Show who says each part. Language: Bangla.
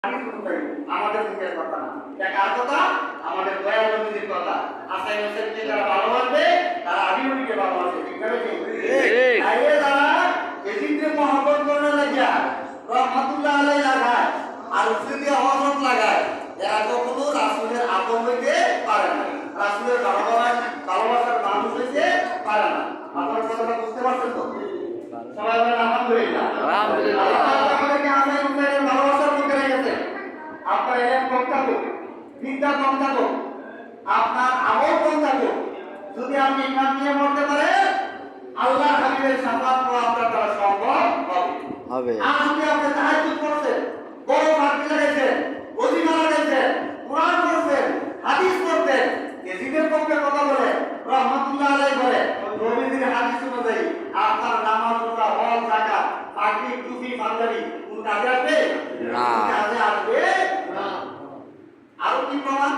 Speaker 1: আমাদের মুখের কথা না, এটা কার কথা? আমাদের দয়াল নবীর কথা। আসাই হোসেনকে যারা ভালোবাসবে তারা আলী নবীকে ভালোবাসে, ঠিক না? ঠিক। আইয়ে যারা এজিদকে মহব্বত করে লাগিয়া রহমাতুল্লাহ আলাইহি লাগায় আর উসরিয়া হযরত লাগায়, এরা কখনো রাসূলের আপন হইতে পারে না, রাসূলের ভালোবাসার মানুষ হইতে পারে না। আপনারা কথাটা বুঝতে পারছেন তো? সবাই বলেন আলহামদুলিল্লাহ। আলহামদুলিল্লাহ। আমাদেরকে আসাই হোসেনের ভালোবাসার মধ্যে রেখেছে। আপনার এলেম কম থাকুক, বিদ্যা কম থাকুক, আপনার আমল কম থাকুক, যদি আপনি ইমান নিয়ে মরতে পারেন, আল্লাহ হাবিবের শাফাত পাওয়া আপনার দ্বারা সম্ভব হবে। আজকে আপনি তাহাজ্জুদ করছেন, বড় ফাঁকি লাগাইছেন, ওজিফা লাগাইছেন, কোরআন পড়ছেন, হাদিস পড়ছেন, এজিদের পক্ষে কথা বলে, রহমাতুল্লাহ আলাইহি বলে, নবীজির হাদিস অনুযায়ী আপনার নামাজ, রোজা, হজ, যাকাত, পাগড়ি, টুপি, পাঞ্জাবি কোন কাজে আসবে? না, কাজে আসবে না। আরো কি প্রমাণ?